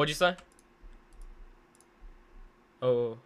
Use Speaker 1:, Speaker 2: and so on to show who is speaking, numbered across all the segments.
Speaker 1: What'd you say? Oh.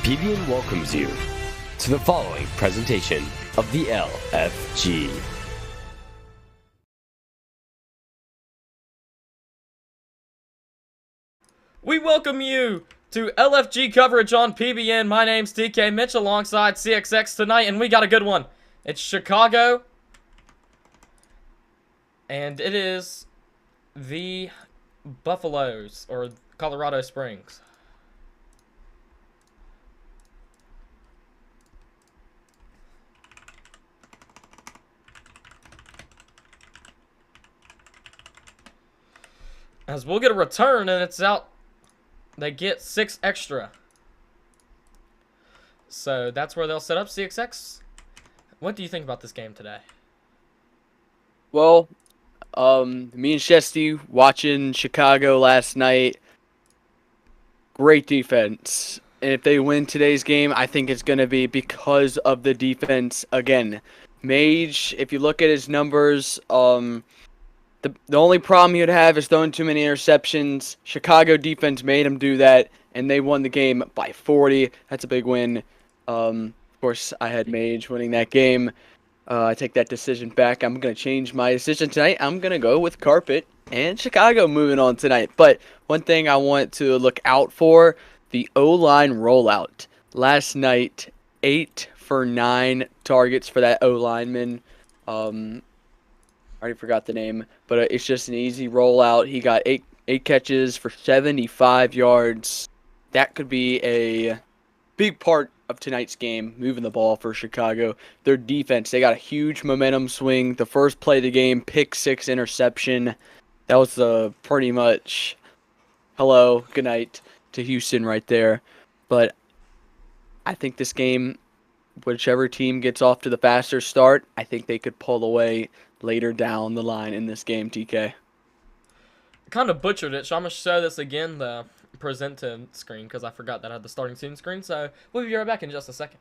Speaker 1: PBN welcomes you to the following presentation of the LFG.
Speaker 2: We welcome you to LFG coverage on PBN. My name's TK Mitch alongside CXX tonight, and we got a good one. It's Chicago, and it is the Buffaloes, or Colorado Springs. As we'll get a return, and it's out. They get 6 extra. So that's where they'll set up. CXX, what do you think about this game today?
Speaker 3: Well, me and Shesty watching Chicago last night. Great defense. And if they win today's game, I think it's going to be because of the defense again. Mage, if you look at his numbers, the only problem you'd have is throwing too many interceptions. Chicago defense made him do that, and they won the game by 40. That's a big win. Of course, I had Mage winning that game. I take that decision back. I'm going to change my decision tonight. I'm going to go with Carpet and Chicago moving on tonight. But one thing I want to look out for, the O-line rollout. Last night, 8 for 9 targets for that O-lineman. I already forgot the name, but it's just an easy rollout. He got 8 catches for 75 yards. That could be a big part of tonight's game, moving the ball for Chicago. Their defense, they got a huge momentum swing. The first play of the game, pick 6 interception. That was pretty much hello, good night to Houston right there. But I think this game, whichever team gets off to the faster start, I think they could pull away later down the line in this game, TK.
Speaker 2: Kind of butchered it, so I'm going to show this again, the present to screen, because I forgot that I had the starting student screen, so we'll be right back in just a second.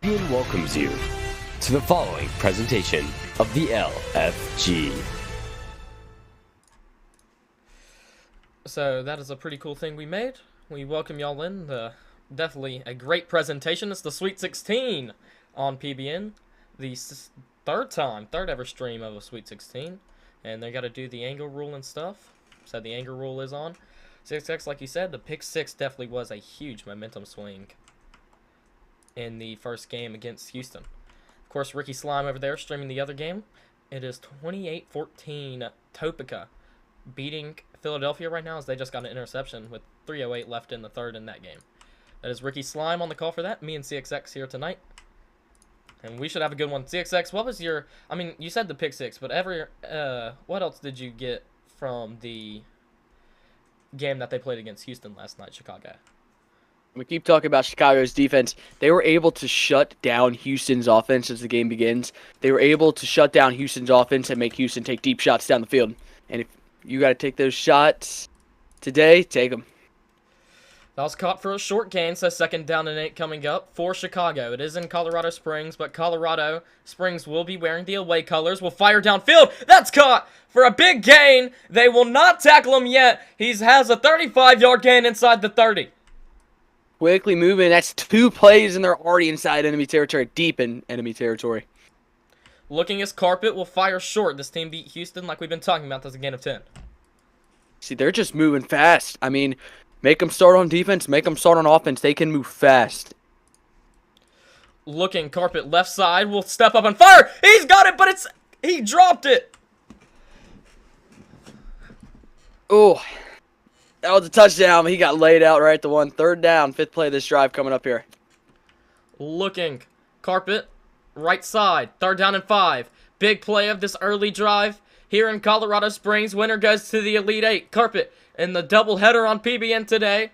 Speaker 1: PBN welcomes you to the following presentation of the LFG.
Speaker 2: So that is a pretty cool thing we made. We welcome y'all in. Definitely a great presentation. It's the Sweet 16 on PBN. The third ever stream of a Sweet 16. And they got to do the angle rule and stuff. So the angle rule is on. 6X, like you said, the pick 6 definitely was a huge momentum swing in the first game against Houston. Of course, Ricky Slime over there streaming the other game. It is 28-14 Topeka beating Philadelphia right now, as they just got an interception with 3:08 left in the third in that game. That is Ricky Slime on the call for that. Me and CXX here tonight. And we should have a good one. CXX, what was your... I mean, you said the pick 6, but what else did you get from the game that they played against Houston last night, Chicago?
Speaker 3: We keep talking about Chicago's defense. They were able to shut down Houston's offense as the game begins. They were able to shut down Houston's offense and make Houston take deep shots down the field. And if you got to take those shots today, take them.
Speaker 2: That was caught for a short gain, so 2nd down and 8 coming up for Chicago. It is in Colorado Springs, but Colorado Springs will be wearing the away colors. Will fire downfield. That's caught for a big gain. They will not tackle him yet. He has a 35-yard gain inside the 30.
Speaker 3: Quickly moving. That's 2 plays, and they're already inside enemy territory, deep in enemy territory.
Speaker 2: Looking as Carpet will fire short. This team beat Houston like we've been talking about. That's a gain of 10.
Speaker 3: See, they're just moving fast. I mean, make them start on defense, make them start on offense. They can move fast.
Speaker 2: Looking, Carpet left side will step up and fire. He's got it, but he dropped it.
Speaker 3: Oh, that was a touchdown. He got laid out right at the 1. 3rd down, 5th play of this drive coming up here.
Speaker 2: Looking, Carpet, right side, 3rd down and 5. Big play of this early drive here in Colorado Springs. Winner goes to the Elite 8. Carpet in the doubleheader on PBN today.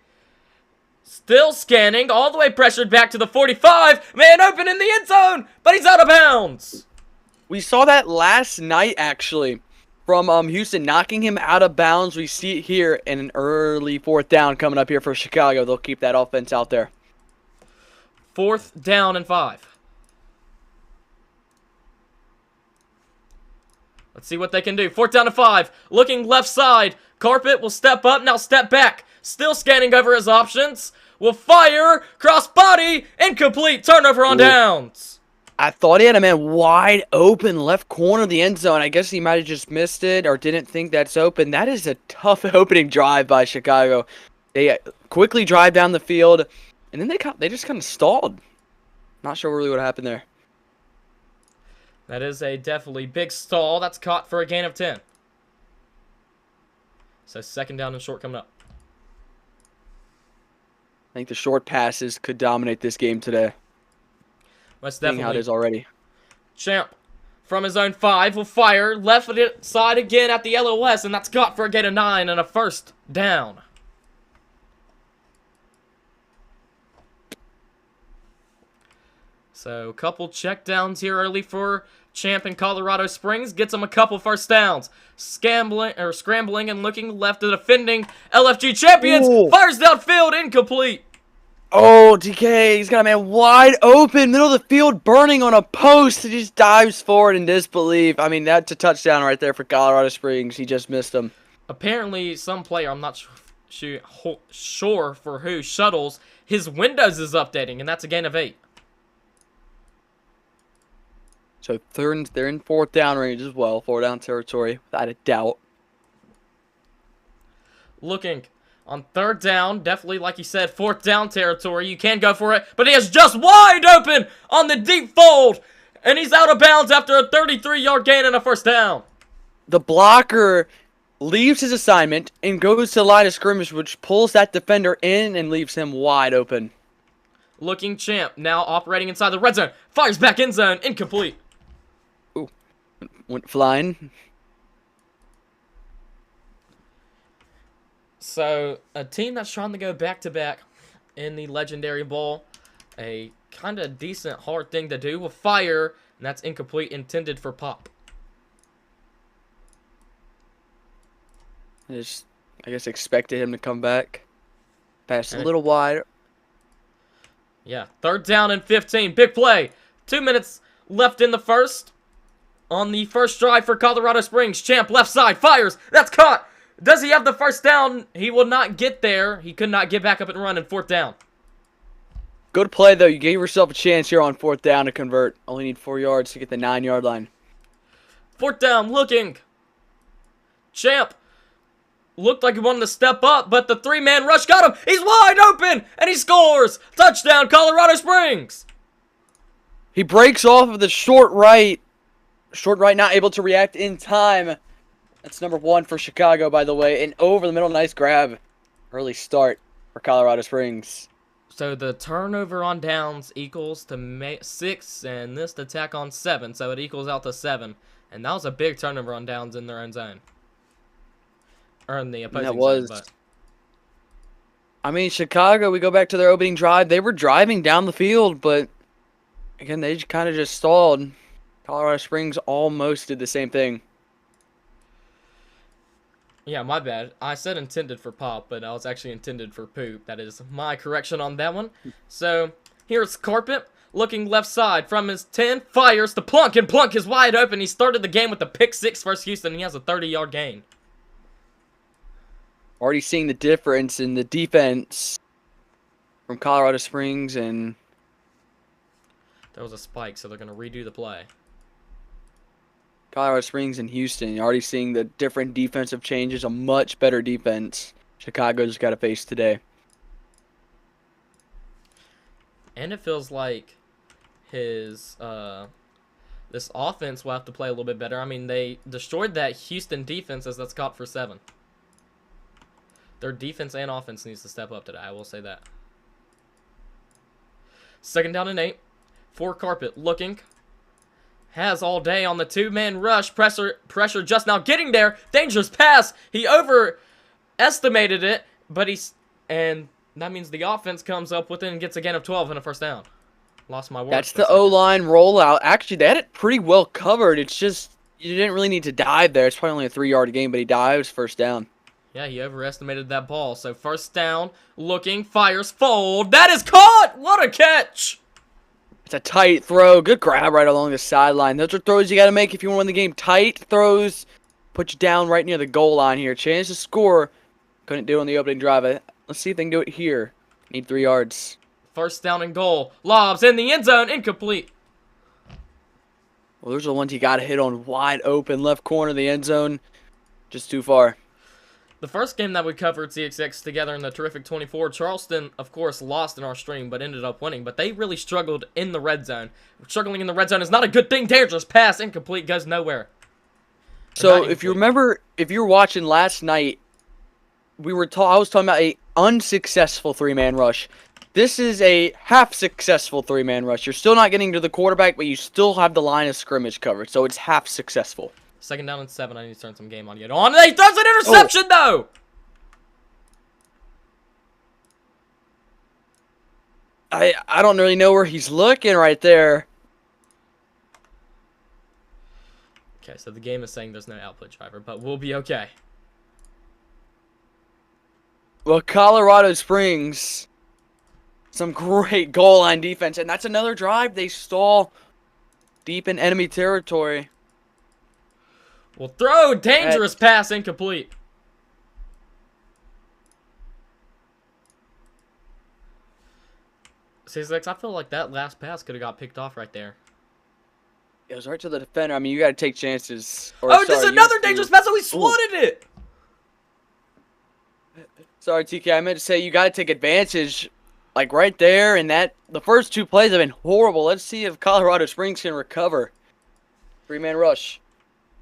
Speaker 2: Still scanning, all the way pressured back to the 45. Man open in the end zone, but he's out of bounds.
Speaker 3: We saw that last night, actually, from Houston knocking him out of bounds. We see it here in an early 4th down coming up here for Chicago. They'll keep that offense out there.
Speaker 2: 4th down and 5. Let's see what they can do. 4th down and 5. Looking left side. Carpet will step up, now step back. Still scanning over his options. Will fire. Cross body. Incomplete. Turnover on downs.
Speaker 3: I thought he had a man wide open left corner of the end zone. I guess he might have just missed it or didn't think that's open. That is a tough opening drive by Chicago. They quickly drive down the field, and then they just kind of stalled. Not sure really what happened there.
Speaker 2: That is a definitely big stall. That's caught for a gain of 10. So second down and short coming up.
Speaker 3: I think the short passes could dominate this game today.
Speaker 2: That's
Speaker 3: Seeing
Speaker 2: definitely
Speaker 3: how it is already.
Speaker 2: Champ from his own 5 will fire left side again at the LOS, and that's caught for a gain of 9 and a first down. So a couple check downs here early for Champ in Colorado Springs. Gets him a couple first downs. Scrambling and looking left to defending LFG champions.
Speaker 3: Ooh.
Speaker 2: Fires downfield, incomplete.
Speaker 3: Oh, DK, he's got a man wide open, middle of the field, burning on a post. He just dives forward in disbelief. I mean, that's a touchdown right there for Colorado Springs. He just missed him.
Speaker 2: Apparently, some player, I'm not sure for who, shuttles, his Windows is updating, and that's a gain of 8.
Speaker 3: So they're in fourth down range as well, fourth down territory, without a doubt.
Speaker 2: Looking on third down, definitely, like you said, fourth down territory. You can go for it, but he is just wide open on the deep fold, and he's out of bounds after a 33-yard gain and a first down.
Speaker 3: The blocker leaves his assignment and goes to the line of scrimmage, which pulls that defender in and leaves him wide open.
Speaker 2: Looking Champ, now operating inside the red zone. Fires back in zone, incomplete.
Speaker 3: Ooh, went flying.
Speaker 2: So, a team that's trying to go back-to-back in the Legendary Bowl, a kind of decent, hard thing to do, will fire, and that's incomplete, intended for Pop.
Speaker 3: I guess expected him to come back. Passed a little wide.
Speaker 2: Yeah, third down and 15, big play. 2 minutes left in the first. On the first drive for Colorado Springs, Champ left side, fires, that's caught. Does he have the first down? He will not get there. He could not get back up and run in fourth down.
Speaker 3: Good play, though. You gave yourself a chance here on fourth down to convert. Only need 4 yards to get the 9-yard line.
Speaker 2: Fourth down, looking. Champ looked like he wanted to step up, but the 3-man rush got him. He's wide open, and he scores. Touchdown, Colorado Springs.
Speaker 3: He breaks off of the short right. Short right not able to react in time. That's number 1 for Chicago, by the way. And over the middle, nice grab. Early start for Colorado Springs.
Speaker 2: So the turnover on downs equals to 6, and this to tack on 7. So it equals out to 7. And that was a big turnover on downs in their own zone. Or in the opposing zone. But
Speaker 3: I mean, Chicago, we go back to their opening drive. They were driving down the field, but again, they kind of just stalled. Colorado Springs almost did the same thing.
Speaker 2: Yeah, my bad. I said intended for Pop, but I was actually intended for Poop. That is my correction on that one. So, here's Carpet, looking left side from his 10, fires to Plunk, and Plunk is wide open. He started the game with a pick 6 versus Houston, and he has a 30-yard gain.
Speaker 3: Already seeing the difference in the defense from Colorado Springs, and
Speaker 2: There was a spike, so they're going to redo the play.
Speaker 3: Colorado Springs and Houston. You're already seeing the different defensive changes, a much better defense Chicago's got to face today.
Speaker 2: And it feels like his this offense will have to play a little bit better. I mean, they destroyed that Houston defense as that's caught for 7. Their defense and offense needs to step up today, I will say that. Second down and 8. For Carpet, looking. Has all day on the 2-man rush. Pressure just now getting there. Dangerous pass. He overestimated it, but and that means the offense comes up with it and gets a gain of 12 and a first down. Lost my word.
Speaker 3: That's the O-line rollout. Actually, they had it pretty well covered. It's just you didn't really need to dive there. It's probably only a 3-yard game, but he dives first down.
Speaker 2: Yeah, he overestimated that ball. So first down, looking, fires, fold. That is caught! What a catch!
Speaker 3: It's a tight throw. Good grab right along the sideline. Those are throws you got to make if you want to win the game. Tight throws put you down right near the goal line here. Chance to score Couldn't do it on the opening drive. Let's see if they can do it here. Need 3 yards.
Speaker 2: First down and goal. Lobs in the end zone. Incomplete.
Speaker 3: Well, those are the ones you got to hit on wide open left corner of the end zone. Just too far.
Speaker 2: The first game that we covered CXX together in the Terrific 24, Charleston, of course, lost in our stream, but ended up winning. But they really struggled in the red zone. Struggling in the red zone is not a good thing. Dangerous pass. Incomplete. Goes nowhere.
Speaker 3: So, if you remember, if you were watching last night, I was talking about a unsuccessful 3-man rush. This is a half-successful 3-man rush. You're still not getting to the quarterback, but you still have the line of scrimmage covered, so it's half-successful.
Speaker 2: Second down and 7. I need to turn some game audio on. He throws an interception, though!
Speaker 3: I don't really know where he's looking right there.
Speaker 2: Okay, so the game is saying there's no output driver, but we'll be okay.
Speaker 3: Well, Colorado Springs, some great goal line defense, and that's another drive they stall deep in enemy territory.
Speaker 2: We'll throw dangerous pass incomplete. CXX, I feel like that last pass could have got picked off right there.
Speaker 3: It was right to the defender. I mean, you got to take chances.
Speaker 2: This is another dangerous pass, and we swatted it!
Speaker 3: Sorry, TK. I meant to say you got to take advantage, like right there. And the first 2 plays have been horrible. Let's see if Colorado Springs can recover. 3-man rush.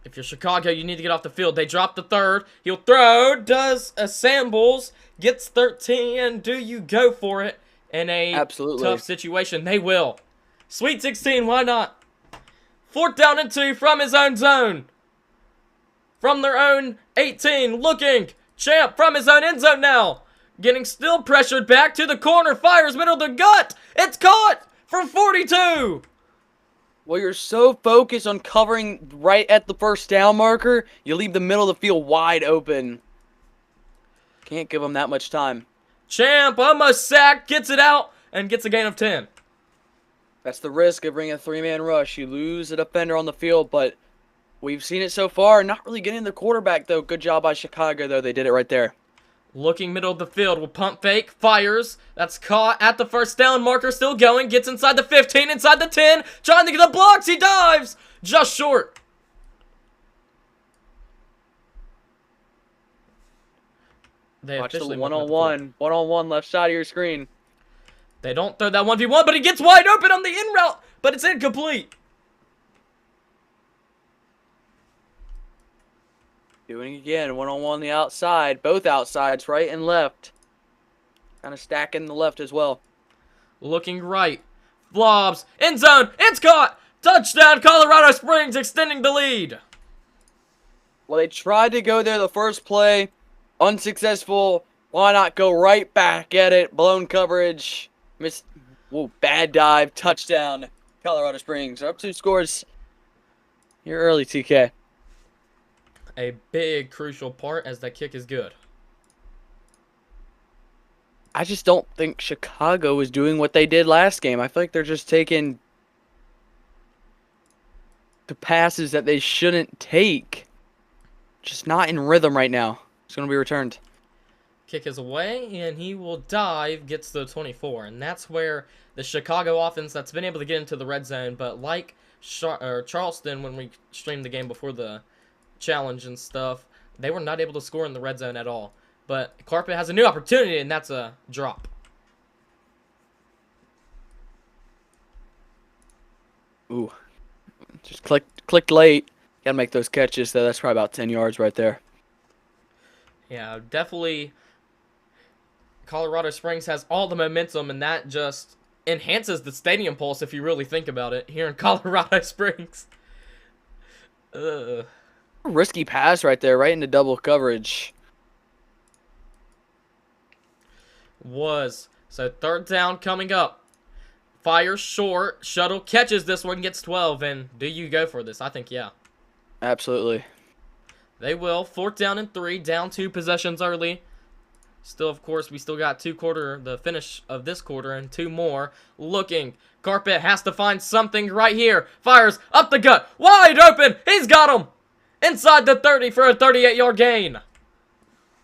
Speaker 2: If you're Chicago, you need to get off the field. They drop the third. He'll throw. Does assembles. Gets 13. Do you go for it in a tough situation? They will. Sweet 16. Why not? 4th down and 2 from his own zone. From their own 18. Looking. Champ from his own end zone now. Getting still pressured back to the corner. Fires middle of the gut. It's caught for 42.
Speaker 3: Well, you're so focused on covering right at the first down marker, you leave the middle of the field wide open. Can't give them that much time.
Speaker 2: Champ almost sacked. Gets it out and gets a gain of 10.
Speaker 3: That's the risk of bringing a 3-man rush. You lose a defender on the field, but we've seen it so far. Not really getting the quarterback, though. Good job by Chicago, though. They did it right there.
Speaker 2: Looking middle of the field. Will pump fake. Fires. That's caught at the first down marker. Still going. Gets inside the 15. Inside the 10. Trying to get the blocks. He dives. Just short. They
Speaker 3: Watch the
Speaker 2: officially
Speaker 3: one-on-one. One-on-one left side of your screen.
Speaker 2: They don't throw that 1v1, but he gets wide open on the in route. But it's incomplete.
Speaker 3: Doing it again, one-on-one on the outside. Both outsides, right and left. Kind of stacking the left as well.
Speaker 2: Looking right. Blobs. End zone. It's caught. Touchdown, Colorado Springs, extending the lead.
Speaker 3: Well, they tried to go there the first play. Unsuccessful. Why not go right back at it? Blown coverage. Missed. Whoa, bad dive. Touchdown, Colorado Springs. Up 2 scores. You're early, TK.
Speaker 2: A big, crucial part as that kick is good.
Speaker 3: I just don't think Chicago is doing what they did last game. I feel like they're just taking the passes that they shouldn't take. Just not in rhythm right now. It's going to be returned.
Speaker 2: Kick is away, and he will dive, gets the 24. And that's where the Chicago offense that's been able to get into the red zone, but like Charleston when we streamed the game before the challenge and stuff, they were not able to score in the red zone at all. But Carpet has a new opportunity, and that's a drop.
Speaker 3: Ooh. Just clicked late. Gotta make those catches, though. That's probably about 10 yards right there.
Speaker 2: Yeah, definitely. Colorado Springs has all the momentum, and that just enhances the stadium pulse if you really think about it here in Colorado Springs.
Speaker 3: Risky pass right there, right into double coverage.
Speaker 2: So 3rd down coming up. Fires short. Shuttle catches this one, gets 12. And do you go for this? I think, yeah.
Speaker 3: Absolutely.
Speaker 2: They will. 4th down and 3. Down 2 possessions early. Still, of course, we still got the finish of this quarter and 2 more. Looking. Carpet has to find something right here. Fires up the gut. Wide open. He's got him. Inside the 30 for a 38-yard gain.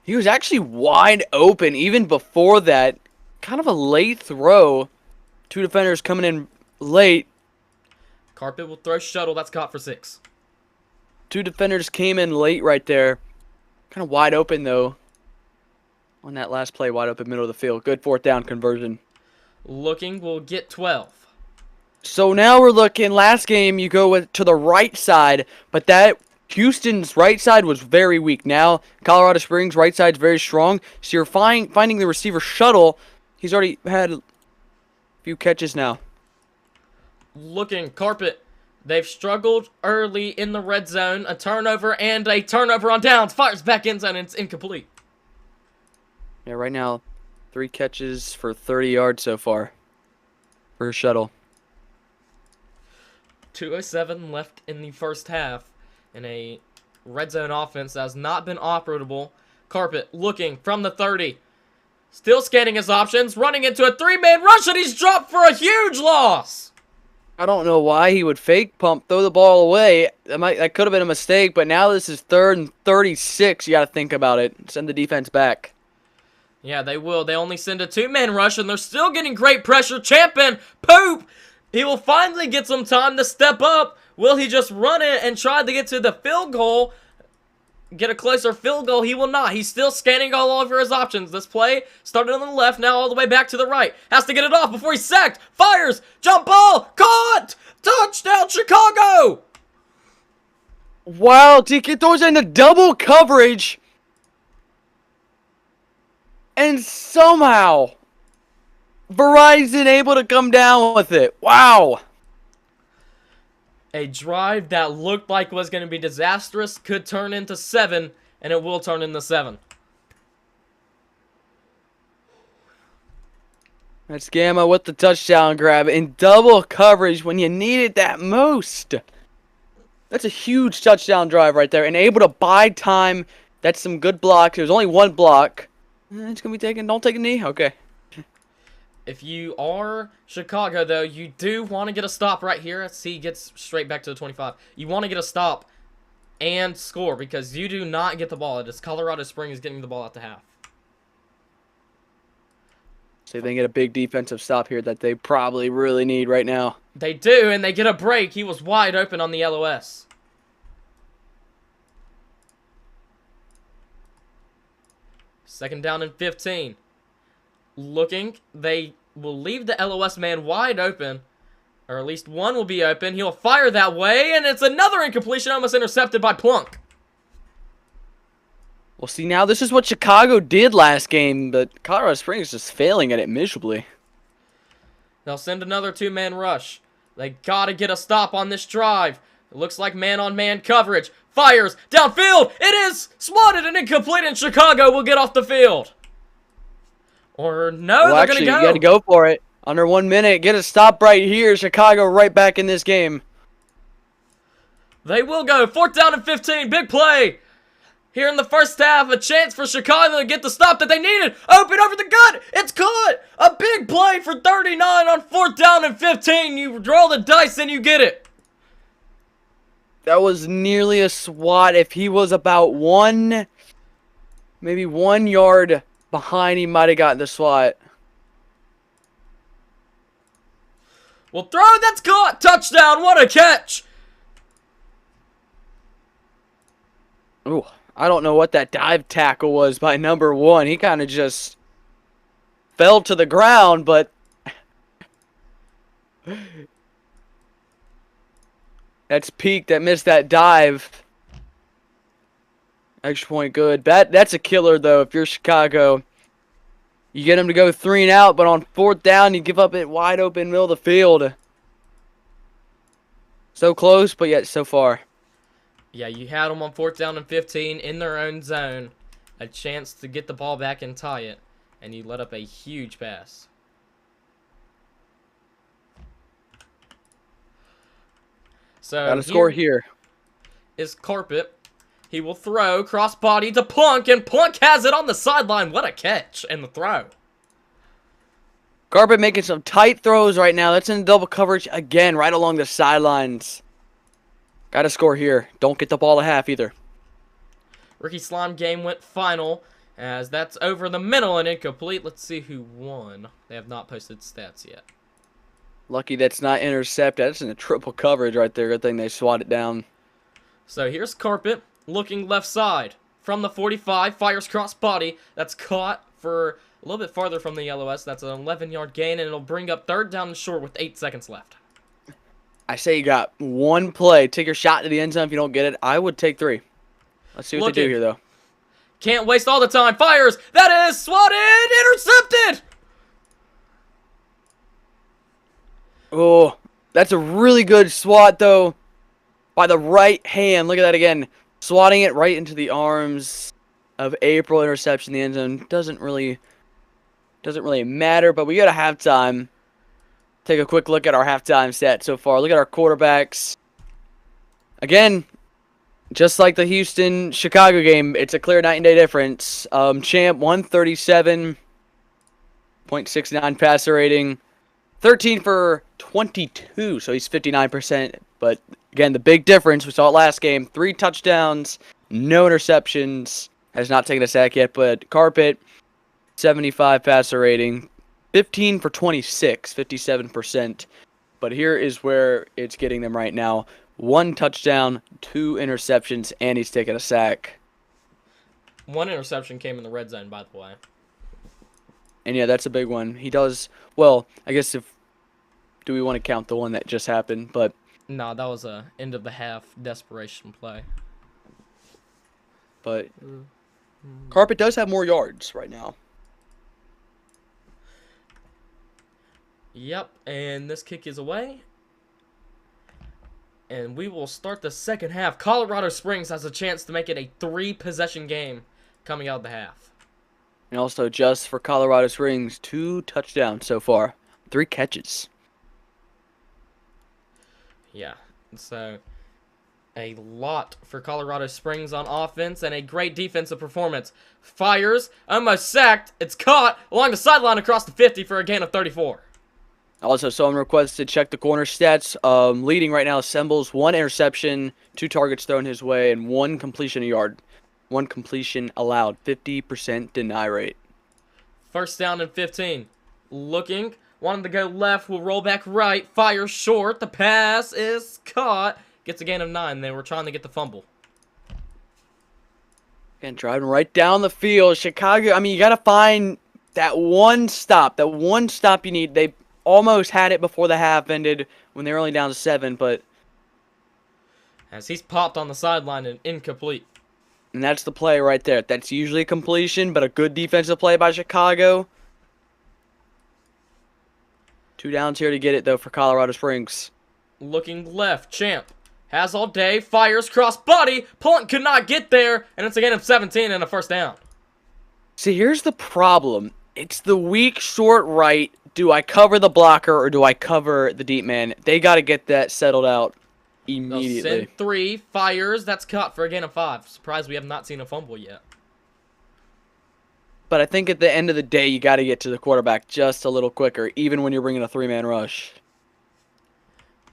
Speaker 3: He was actually wide open even before that. Kind of a late throw. Two defenders coming in late.
Speaker 2: Carpet will throw shuttle. That's caught for 6.
Speaker 3: Two defenders came in late right there. Kind of wide open, though. On that last play, wide open middle of the field. Good 4th down conversion.
Speaker 2: Looking will get 12.
Speaker 3: So now we're looking, last game you go to the right side, but that Houston's right side was very weak. Now Colorado Springs' right side's very strong. So you're finding the receiver shuttle. He's already had a few catches now.
Speaker 2: Looking, Carpet. They've struggled early in the red zone. A turnover and a turnover on downs. Fires back in zone and it's incomplete.
Speaker 3: Yeah, right now, 3 catches for 30 yards so far for a shuttle.
Speaker 2: 2:07 left in the first half in a red zone offense that has not been operable. Carpet looking from the 30. Still scanning his options. Running into a 3-man rush and he's dropped for a huge loss.
Speaker 3: I don't know why he would fake pump, throw the ball away. That could have been a mistake, but now this is 3rd and 36. You got to think about it. Send the defense back.
Speaker 2: Yeah, they will. They only send a 2-man rush, and they're still getting great pressure. Champion, Poop, he will finally get some time to step up. Will he just run it and try to get to the field goal? Get a closer field goal? He will not. He's still scanning all over his options. This play started on the left, now all the way back to the right. Has to get it off before he's sacked. Fires. Jump ball. Caught. Touchdown, Chicago.
Speaker 3: Wow, DK throws into double coverage. And somehow, Verizon able to come down with it. Wow.
Speaker 2: A drive that looked like was going to be disastrous could turn into 7, and it will turn into 7.
Speaker 3: That's Gamma with the touchdown grab in double coverage when you need it that most. That's a huge touchdown drive right there, and able to buy time. That's some good blocks. There's only one block. It's going to be taken. Don't take a knee. Okay.
Speaker 2: If you are Chicago, though, you do want to get a stop right here. As he gets straight back to the 25. You want to get a stop and score because you do not get the ball. It is Colorado Springs getting the ball at the half.
Speaker 3: So they get a big defensive stop here that they probably really need right now.
Speaker 2: They do, and they get a break. He was wide open on the LOS. Second down and 15. Looking, they will leave the LOS man wide open. Or at least one will be open. He'll fire that way, and it's another incompletion, almost intercepted by Plunk.
Speaker 3: Well, see, now this is what Chicago did last game, but Colorado Springs is just failing at it miserably.
Speaker 2: They'll send another 2-man rush. They gotta get a stop on this drive. It looks like man-on-man coverage. Fires downfield. It is swatted and incomplete, and Chicago will get off the field. Or no,
Speaker 3: well,
Speaker 2: they're
Speaker 3: actually,
Speaker 2: gonna go.
Speaker 3: You got to go for it. Under 1 minute, get a stop right here. Chicago right back in this game.
Speaker 2: They will go. 4th down and 15. Big play. Here in the first half, a chance for Chicago to get the stop that they needed. Open over the gut. It's caught. A big play for 39 on 4th down and 15. You roll the dice and you get it.
Speaker 3: That was nearly a swat. If he was about maybe 1 yard behind, he might have gotten the swat.
Speaker 2: Well, throw, that's caught. Touchdown. What a catch.
Speaker 3: Ooh, I don't know what that dive tackle was by number 1. He kind of just fell to the ground, but that's Peak that missed that dive. Extra point good. That's a killer, though, if you're Chicago. You get him to go 3 and out, but on 4th down, you give up it wide open middle of the field. So close, but yet so far.
Speaker 2: Yeah, you had them on 4th down and 15 in their own zone. A chance to get the ball back and tie it. And you let up a huge pass. So
Speaker 3: Gotta score here.
Speaker 2: Is Carpet. He will throw crossbody to Plunk, and Plunk has it on the sideline. What a catch and the throw.
Speaker 3: Carpet making some tight throws right now. That's in double coverage again, right along the sidelines. Gotta score here. Don't get the ball at half either.
Speaker 2: Ricky Slime game went final. As that's over the middle and incomplete. Let's see who won. They have not posted stats yet.
Speaker 3: Lucky that's not intercepted. That's in a triple coverage right there. Good thing they swat it down.
Speaker 2: So here's Carpet looking left side. From the 45, fires cross body. That's caught for a little bit farther from the LOS. That's an 11-yard gain, and it'll bring up 3rd down and short with 8 seconds left.
Speaker 3: I say you got one play. Take your shot to the end zone. If you don't get it, I would take 3. Let's see what they do here, though.
Speaker 2: Can't waste all the time. Fires. That is swatted. Intercepted.
Speaker 3: Oh, that's a really good swat, though, by the right hand. Look at that again. Swatting it right into the arms of April. Interception in the end zone. Doesn't really matter, but we got a halftime. Take a quick look at our halftime stats so far. Look at our quarterbacks. Again, just like the Houston-Chicago game, it's a clear night and day difference. Champ, 137.69 passer rating. 13 for 22, so he's 59%. But, again, the big difference, we saw it last game, 3 touchdowns, no interceptions. Has not taken a sack yet, but Carpet, 75 passer rating. 15 for 26, 57%. But here is where it's getting them right now. 1 touchdown, 2 interceptions, and he's taking a sack.
Speaker 2: 1 interception came in the red zone, by the way.
Speaker 3: And yeah, that's a big one. He does, well, I guess do we want to count the one that just happened? But
Speaker 2: no, that was a end of the half desperation play.
Speaker 3: But Carpet does have more yards right now.
Speaker 2: Yep, and this kick is away. And we will start the second half. Colorado Springs has a chance to make it a 3-possession game coming out of the half.
Speaker 3: And also, just for Colorado Springs, 2 touchdowns so far. 3 catches.
Speaker 2: Yeah, so a lot for Colorado Springs on offense and a great defensive performance. Fires, almost sacked. It's caught along the sideline across the 50 for a gain of 34.
Speaker 3: Also, someone requested to check the corner stats. Leading right now, Sembles, 1 interception, 2 targets thrown his way, and 1 completion a yard. 1 completion allowed, 50% deny rate.
Speaker 2: 1st down and 15. Looking, wanting to go left, will roll back right, fires short. The pass is caught. Gets a gain of 9. They were trying to get the fumble.
Speaker 3: And driving right down the field. Chicago, I mean, you got to find that one stop. That one stop you need. They almost had it before the half ended when they were only down to 7, but
Speaker 2: as he's popped on the sideline and incomplete.
Speaker 3: And that's the play right there. That's usually a completion, but a good defensive play by Chicago. 2 downs here to get it, though, for Colorado Springs.
Speaker 2: Looking left, Champ has all day, fires cross body. Punt could not get there, and it's a gain of 17 and a 1st down.
Speaker 3: See, here's the problem. It's the weak short right. Do I cover the blocker or do I cover the deep man? They got to get that settled out immediately.
Speaker 2: They'll send 3, fires. That's caught for a gain of 5. Surprised we have not seen a fumble yet.
Speaker 3: But I think at the end of the day, you got to get to the quarterback just a little quicker, even when you're bringing a 3-man rush.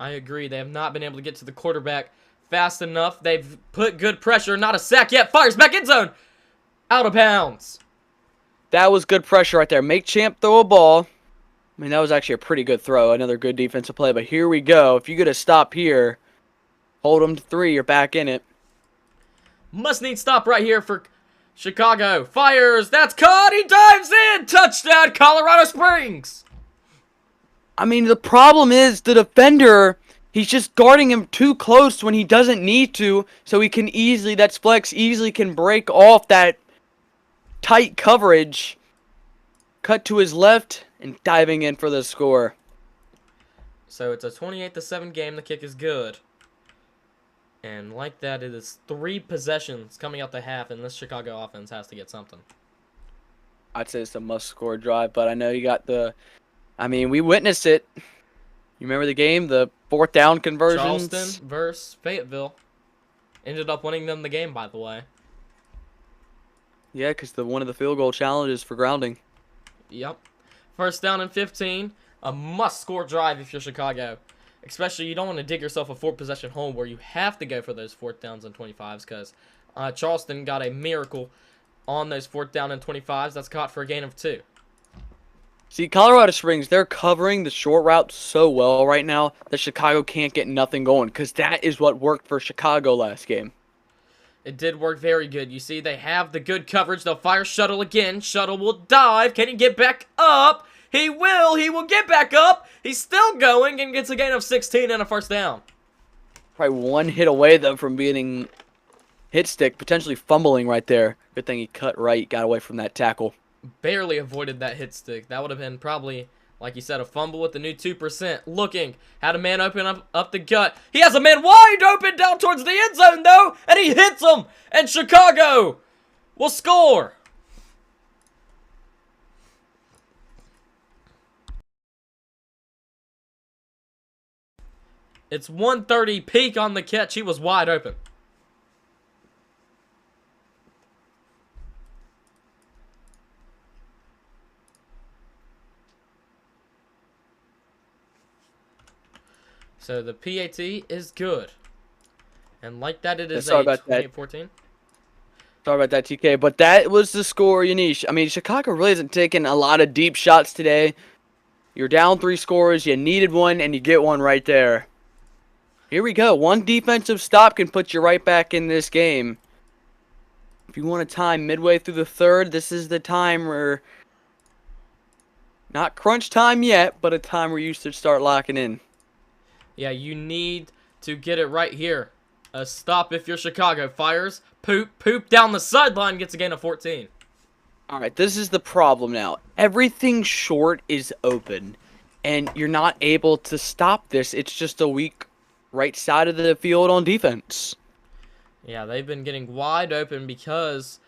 Speaker 2: I agree. They have not been able to get to the quarterback fast enough. They've put good pressure. Not a sack yet. Fires back in zone. Out of bounds.
Speaker 3: That was good pressure right there. Make Champ throw a ball. I mean, that was actually a pretty good throw. Another good defensive play. But here we go. If you get a stop here, hold them to 3. You're back in it.
Speaker 2: Must need stop right here for Chicago. Fires. That's caught. He dives in. Touchdown, Colorado Springs.
Speaker 3: I mean, the problem is the defender, he's just guarding him too close when he doesn't need to. So he can easily, that's flex, easily can break off that tight coverage. Cut to his left and diving in for the score.
Speaker 2: So it's a 28-7 game. The kick is good. And like that, it is 3 possessions coming out the half, and this Chicago offense has to get something.
Speaker 3: I'd say it's a must-score drive, but I know you got the... I mean, we witnessed it. You remember the game? The 4th down conversions?
Speaker 2: Charleston versus Fayetteville. Ended up winning them the game, by the way.
Speaker 3: Yeah, because one of the field goal challenges for grounding.
Speaker 2: Yep. 1st down and 15. A must-score drive if you're Chicago. Especially, you don't want to dig yourself a 4-possession hole where you have to go for those 4th downs and 25s, because Charleston got a miracle on those 4th down and 25s. That's caught for a gain of 2.
Speaker 3: See, Colorado Springs, they're covering the short route so well right now that Chicago can't get nothing going because that is what worked for Chicago last game.
Speaker 2: It did work very good. You see, they have the good coverage. They'll fire Shuttle again. Shuttle will dive. Can he get back up? He will. He will get back up. He's still going and gets a gain of 16 and a 1st down.
Speaker 3: Probably one hit away, though, from being hit stick, potentially fumbling right there. Good thing he cut right, got away from that tackle.
Speaker 2: Barely avoided that hit stick. That would have been probably, like you said, a fumble with the new 2%. Looking, had a man open up the gut. He has a man wide open down towards the end zone, though, and he hits him. And Chicago will score. It's 130 peak on the catch. He was wide open. So the PAT is good. And like that, it is a 28-14.
Speaker 3: Sorry about that, TK. But that was the score, Yanish. I mean, Chicago really isn't taking a lot of deep shots today. You're down 3 scores. You needed one, and you get one right there. Here we go. One defensive stop can put you right back in this game. If you want to time midway through the 3rd, this is the time where... Not crunch time yet, but a time where you should start locking in.
Speaker 2: Yeah, you need to get it right here. A stop if you're Chicago. Fires, poop down the sideline, gets a gain of 14.
Speaker 3: All right, this is the problem now. Everything short is open, and you're not able to stop this. It's just a weak right side of the field on defense.
Speaker 2: Yeah, they've been getting wide open because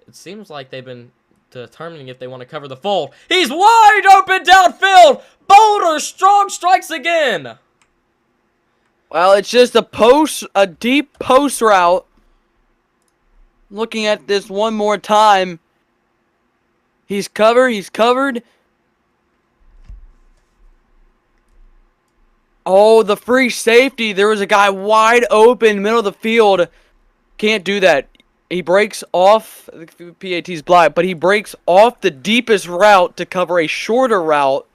Speaker 2: it seems like they've been determining if they want to cover the fold. He's wide open downfield. Boulder Strong strikes again.
Speaker 3: Well, it's just a deep post route. Looking at this one more time. He's covered. Oh, the free safety. There was a guy wide open, middle of the field. Can't do that. He breaks off, the PAT's blocked, but he breaks off the deepest route to cover a shorter route.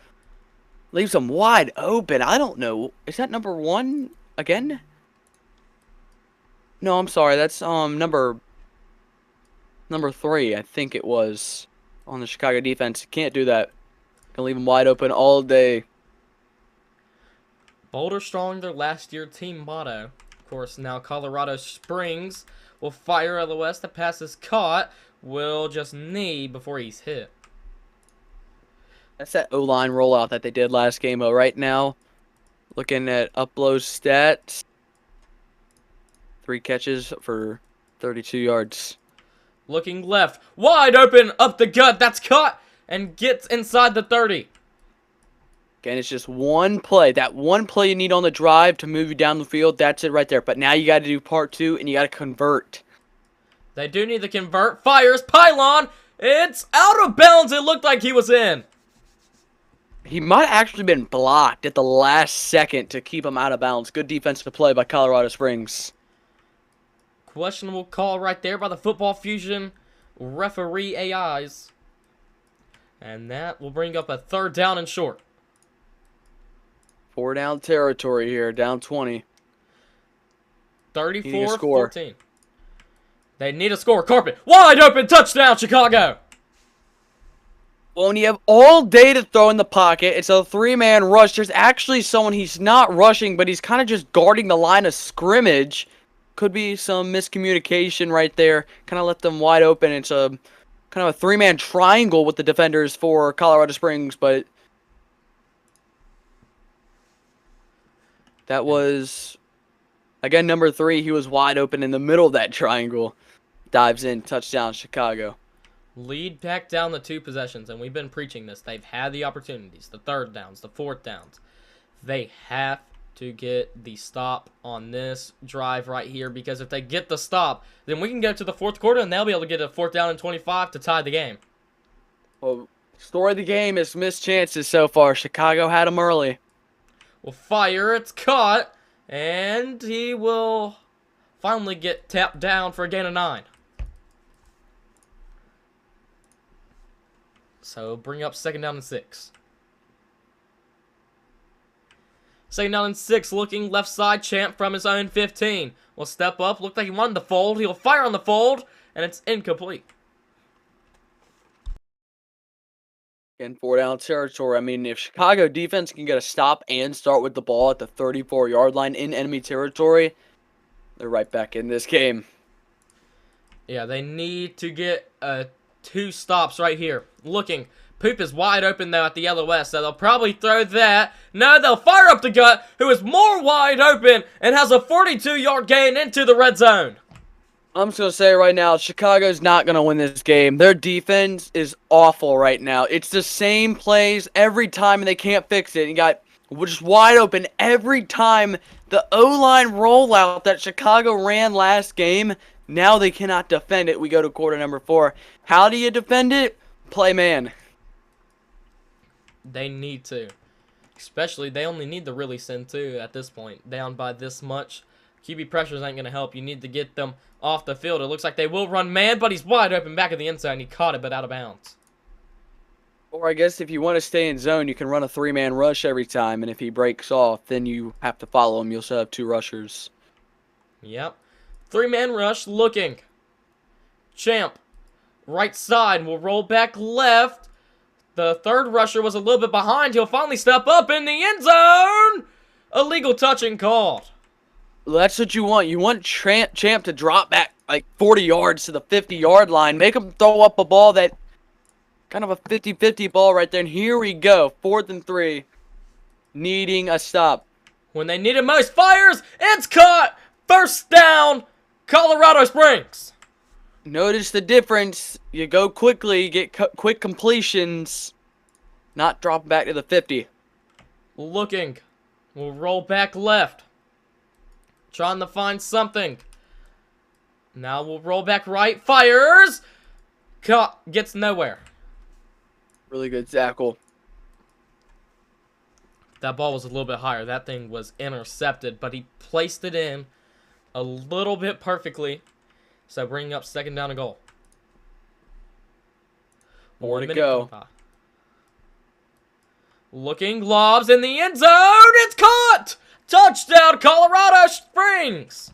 Speaker 3: Leaves him wide open. I don't know. Is that number 1 again? No, I'm sorry. That's number 3, I think it was, on the Chicago defense. Can't do that. Gonna leave him wide open all day.
Speaker 2: Boulder Strong, their last year team motto. Of course, now Colorado Springs will fire LOS. The pass is caught. Will just knee before he's hit.
Speaker 3: That's that O-line rollout that they did last game. Right now, looking at upload stats. 3 catches for 32 yards.
Speaker 2: Looking left. Wide open. Up the gut. That's caught. And gets inside the 30.
Speaker 3: Again, it's just one play. That one play you need on the drive to move you down the field. That's it right there. But now you got to do part 2, and you got to convert.
Speaker 2: They do need to convert. Fires. Pylon. It's out of bounds. It looked like he was in.
Speaker 3: He might have actually been blocked at the last second to keep him out of bounds. Good defensive play by Colorado Springs.
Speaker 2: Questionable call right there by the Football Fusion referee AIs. And that will bring up a 3rd down and short.
Speaker 3: 4 down territory here, down 20.
Speaker 2: 34-14. They need a score. Carpet. Wide open. Touchdown, Chicago.
Speaker 3: Well, when you have all day to throw in the pocket, it's a 3-man rush. There's actually someone he's not rushing, but he's kind of just guarding the line of scrimmage. Could be some miscommunication right there. Kind of left them wide open. It's a kind of a 3-man triangle with the defenders for Colorado Springs, but that was, again, number 3. He was wide open in the middle of that triangle. Dives in, touchdown, Chicago.
Speaker 2: Lead back down the 2 possessions, and we've been preaching this. They've had the opportunities, the 3rd downs, the 4th downs. They have to get the stop on this drive right here, because if they get the stop, then we can go to the 4th quarter, and they'll be able to get a 4th down and 25 to tie the game.
Speaker 3: Well, story of the game is missed chances so far. Chicago had them early.
Speaker 2: Will fire, it's caught, and he will finally get tapped down for a gain of 9. So bring up 2nd down and 6. 2nd down and 6, looking left side, Champ from his own 15. Will step up, looked like he wanted to fold. He'll fire on the fold, and it's incomplete.
Speaker 3: In 4-down territory. I mean, if Chicago defense can get a stop and start with the ball at the 34-yard line in enemy territory, they're right back in this game.
Speaker 2: Yeah, they need to get 2 stops right here. Looking. Poop is wide open, though, at the LOS, so they'll probably throw that. No, they'll fire up the gut, who is more wide open and has a 42-yard gain into the red zone.
Speaker 3: I'm just going to say right now, Chicago's not going to win this game. Their defense is awful right now. It's the same plays every time, and they can't fix it. You got just wide open every time. The O-line rollout that Chicago ran last game, now they cannot defend it. We go to quarter number 4. How do you defend it? Play man.
Speaker 2: They need to. Especially, they only need to really send 2 at this point. Down by this much. QB pressures ain't going to help. You need to get them off the field. It looks like they will run man, but he's wide open back of the end zone. He caught it, but out of bounds.
Speaker 3: Or I guess if you want to stay in zone, you can run a 3-man rush every time. And if he breaks off, then you have to follow him. You'll still have 2 rushers.
Speaker 2: Yep. 3-man rush looking. Champ. Right side will roll back left. The 3rd rusher was a little bit behind. He'll finally step up in the end zone. Illegal touching called.
Speaker 3: That's what you want. You want Champ to drop back like 40 yards to the 50-yard line. Make him throw up a ball that kind of a 50-50 ball right there. And here we go. 4th and 3. Needing a stop.
Speaker 2: When they need it most, fires. It's caught. 1st down, Colorado Springs.
Speaker 3: Notice the difference. You go quickly, get quick completions, not drop back to the 50.
Speaker 2: Looking. We'll roll back left. Trying to find something. Now we'll roll back right. Fires. Caught. Gets nowhere.
Speaker 3: Really good tackle.
Speaker 2: That ball was a little bit higher. That thing was intercepted, but he placed it in a little bit perfectly. So bringing up 2nd down and goal.
Speaker 3: 4 to go.
Speaker 2: Looking, lobs in the end zone. It's caught. Touchdown, Colorado Springs.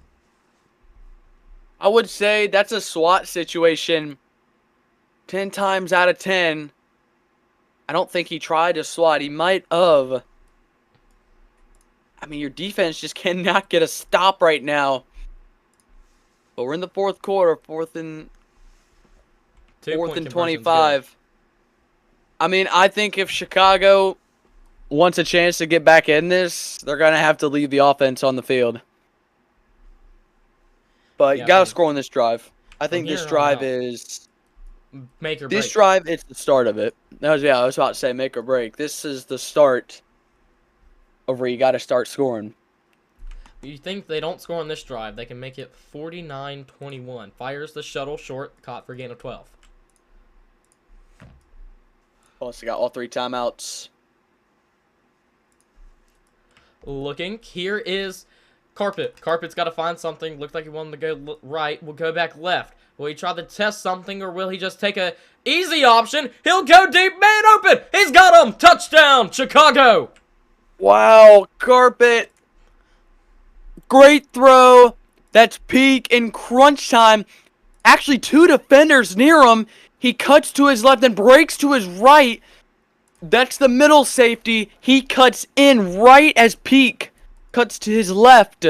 Speaker 3: I would say that's a SWAT situation. 10 times out of 10. I don't think he tried to SWAT. He might have. I mean, your defense just cannot get a stop right now. But we're in the 4th quarter, 4th and 25. I mean, I think if Chicago wants a chance to get back in this, they're going to have to leave the offense on the field. But you got to score on this drive. I think this drive is
Speaker 2: make or break.
Speaker 3: This drive, it's the start of it. I was about to say make or break. This is the start of where you got to start scoring.
Speaker 2: You think they don't score on this drive, they can make it 49-21. Fires the shuttle short, caught for a gain of 12.
Speaker 3: Plus, they got all 3 timeouts.
Speaker 2: Looking, here is Carpet. Carpet's got to find something. Looks like he wanted to go right. We'll go back left. Will he try to test something, or will he just take a easy option? He'll go deep, man open. He's got him. Touchdown, Chicago.
Speaker 3: Wow, Carpet. Great throw. That's peak in crunch time. Actually, 2 defenders near him. He cuts to his left and breaks to his right. That's the middle safety. He cuts in right as Peak cuts to his left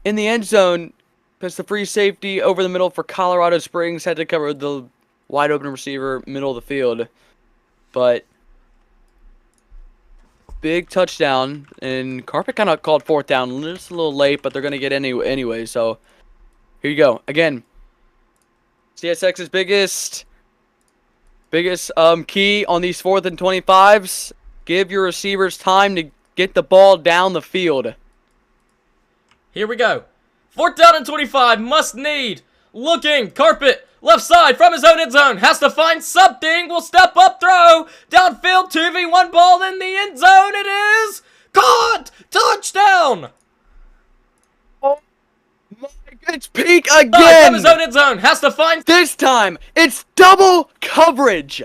Speaker 3: in the end zone. Because the free safety over the middle for Colorado Springs had to cover the wide open receiver middle of the field. But big touchdown. And Carpet kind of called 4th down. Just a little late, but they're going to get anyway. So here you go. Again, CSX's biggest key on these 4th and 25s. Give your receivers time to get the ball down the field.
Speaker 2: Here we go. 4th down and 25. Must need. Looking. Carpet. Left side from his own end zone. Has to find something. Will step up. Throw. Downfield. 2v1 ball in the end zone. It is caught. Touchdown.
Speaker 3: Oh my, it's Peak again.
Speaker 2: From his own end zone. Has to find.
Speaker 3: This time, it's double coverage.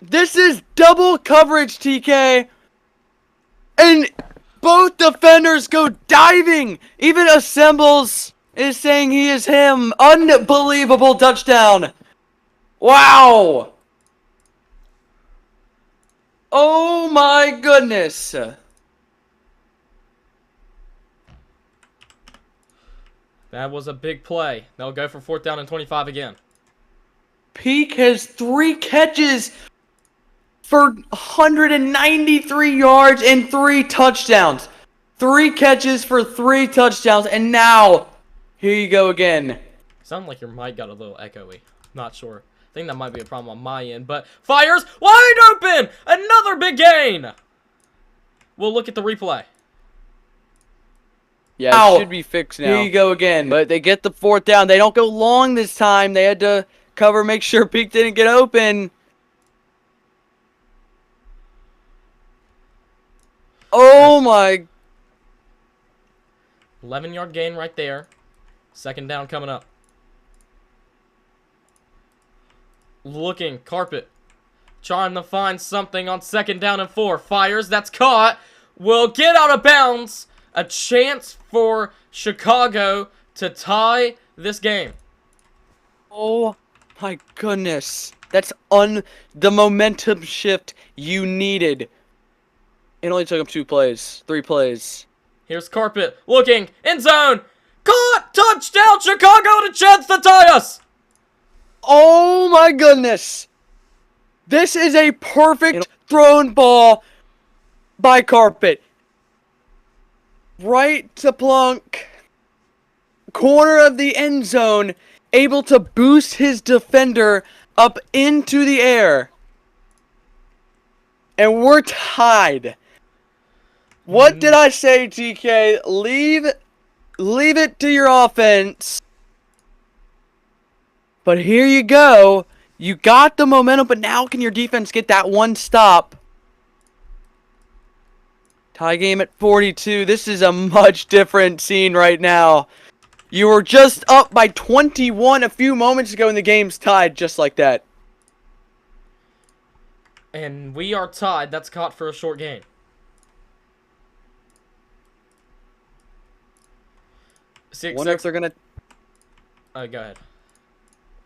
Speaker 3: This is double coverage, TK. And both defenders go diving. Even Assembles is saying he is him. Unbelievable touchdown. Wow. Oh my goodness.
Speaker 2: That was a big play. They'll go for 4th down and 25 again.
Speaker 3: Peak has 3 catches for 193 yards and 3 touchdowns. 3 catches for 3 touchdowns, and now, here you go again.
Speaker 2: Sound like your mic got a little echoey. Not sure. I think that might be a problem on my end, but fires wide open! Another big gain! We'll look at the replay.
Speaker 3: Yeah, it should be fixed now. Here you go again. But they get the 4th down. They don't go long this time. They had to cover, make sure Peak didn't get open. Oh my.
Speaker 2: 11-yard gain right there. 2nd down coming up. Looking, Carpet. Trying to find something on 2nd down and 4. Fires, that's caught. Will get out of bounds. A chance for Chicago to tie this game.
Speaker 3: Oh my goodness. That's the momentum shift you needed. It only took him 3 plays.
Speaker 2: Here's Carpet looking, end zone, caught, touchdown, Chicago, and a chance to tie us.
Speaker 3: Oh my goodness. This is a perfect thrown ball by Carpet. Right to Plunk. Corner of the end zone, able to boost his defender up into the air. And we're tied. What did I say, TK? Leave it to your offense. But here you go. You got the momentum, but now can your defense get that one stop? Tie game at 42. This is a much different scene right now. You were just up by 21 a few moments ago, and the game's tied just like that.
Speaker 2: And we are tied. That's caught for a short gain.
Speaker 3: I wonder if they're gonna.
Speaker 2: Go ahead.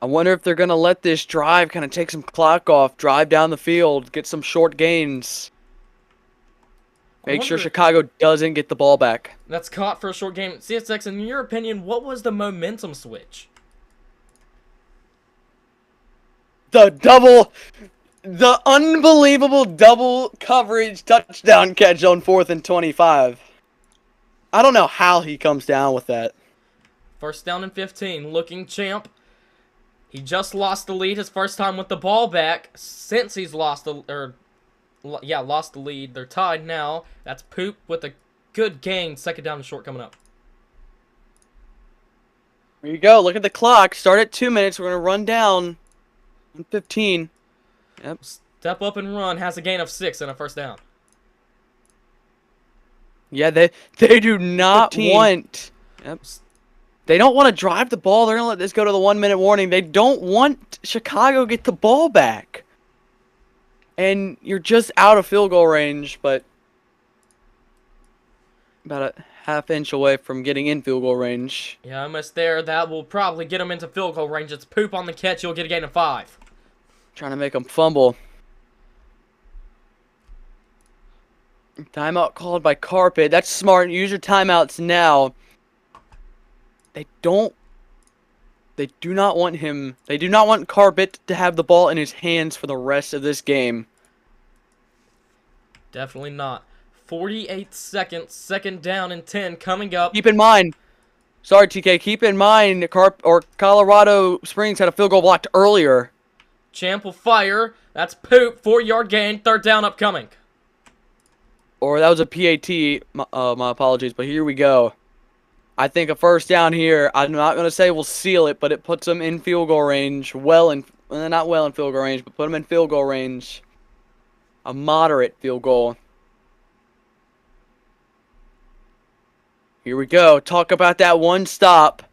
Speaker 3: I wonder if they're gonna let this drive kind of take some clock off, drive down the field, get some short gains. Make sure Chicago doesn't get the ball back.
Speaker 2: That's caught for a short game. CSX, in your opinion, what was the momentum switch?
Speaker 3: The unbelievable double coverage touchdown catch on 4th and 25. I don't know how he comes down with that.
Speaker 2: 1st down and 15. Looking champ. He just lost the lead his first time with the ball back since he's lost the lead. They're tied now. That's Poop with a good gain. 2nd down and short coming up.
Speaker 3: There you go. Look at the clock. Start at 2 minutes. We're going to run down 1:15. Yep.
Speaker 2: Step up and run. Has a gain of 6 and a 1st down.
Speaker 3: Yeah, they do not want. Yep. They don't want to drive the ball. They're going to let this go to the 1-minute warning. They don't want Chicago to get the ball back. And you're just out of field goal range, but about a half-inch away from getting in field goal range.
Speaker 2: Yeah, almost there. That will probably get them into field goal range. It's Poop on the catch. You'll get a gain of 5.
Speaker 3: Trying to make them fumble. Timeout called by Carpet. That's smart. Use your timeouts now. They do not want him. They do not want Carpet to have the ball in his hands for the rest of this game.
Speaker 2: Definitely not. 48 seconds. 2nd down and 10 coming up.
Speaker 3: Keep in mind. Sorry, TK. Keep in mind, Colorado Springs had a field goal blocked earlier.
Speaker 2: Champ will fire. That's Poop. 4-yard gain. 3rd down upcoming.
Speaker 3: Or that was a PAT. My apologies, but here we go. I think a 1st down here. I'm not going to say we'll seal it, but it puts them in field goal range. Not well in field goal range, but put them in field goal range. A moderate field goal. Here we go. Talk about that one stop.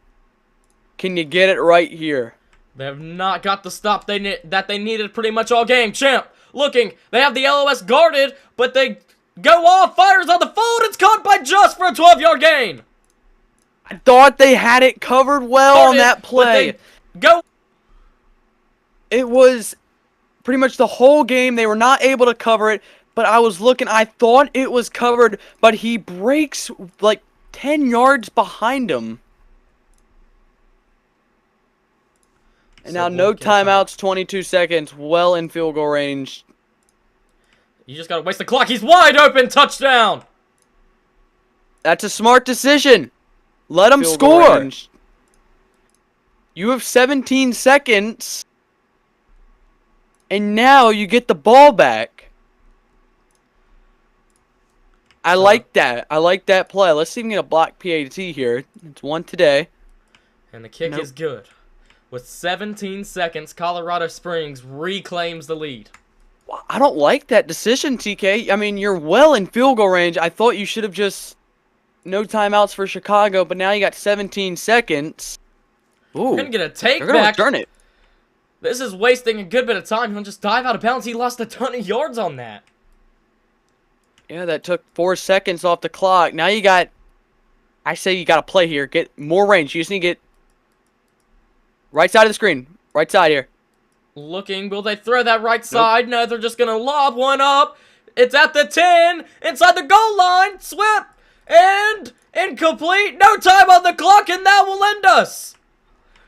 Speaker 3: Can you get it right here?
Speaker 2: They have not got the stop that they needed pretty much all game. Champ looking. They have the LOS guarded, but they go off. Fires on the fold. It's caught by Just for a 12-yard gain.
Speaker 3: I thought they had it covered well on that play.
Speaker 2: Go.
Speaker 3: It was pretty much the whole game. They were not able to cover it, but I was looking. I thought it was covered, but he breaks like 10 yards behind him. And now no timeouts, 22 seconds, well in field goal range.
Speaker 2: You just gotta waste the clock. He's wide open. Touchdown.
Speaker 3: That's a smart decision. Let him score. You have 17 seconds. And now you get the ball back. I like that. I like that play. Let's see if we can get a block PAT here. It's one today.
Speaker 2: And the kick is good. With 17 seconds, Colorado Springs reclaims the lead.
Speaker 3: I don't like that decision, TK. I mean, you're well in field goal range. I thought you should have just no timeouts for Chicago, but now you got 17 seconds. Ooh.
Speaker 2: We're going to get a take
Speaker 3: They're going to
Speaker 2: back.
Speaker 3: return it.
Speaker 2: This is wasting a good bit of time. He'll just dive out of bounds. He lost a ton of yards on that.
Speaker 3: Yeah, that took 4 seconds off the clock. Now you got... I say you got to play here. Get more range. You just need to get... right side of the screen. Right side here.
Speaker 2: Looking. Will they throw that right side? No, they're just going to lob one up. It's at the 10. Inside the goal line. Swept. And incomplete. No time on the clock, and that will end us.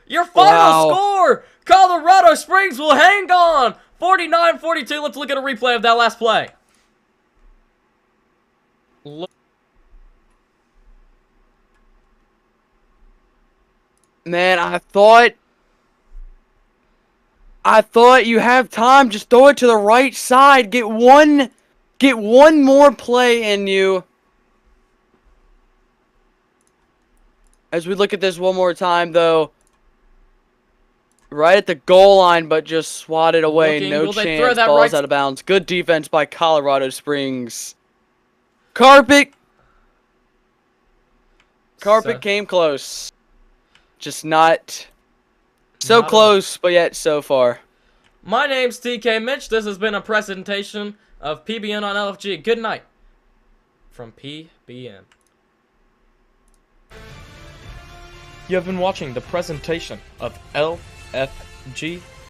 Speaker 2: Your final score. Colorado Springs will hang on. 49-42. Let's look at a replay of that last play.
Speaker 3: Man, I thought you have time. Just throw it to the right side. Get one more play in you. As we look at this one more time, though. Right at the goal line, but just swatted away. No chance. Ball's out of bounds. Good defense by Colorado Springs. Carpet came close. Just not so close, but yet so far.
Speaker 2: My name's TK Mitch. This has been a presentation of PBN on LFG. Good night from PBN. You have been watching the presentation of LFG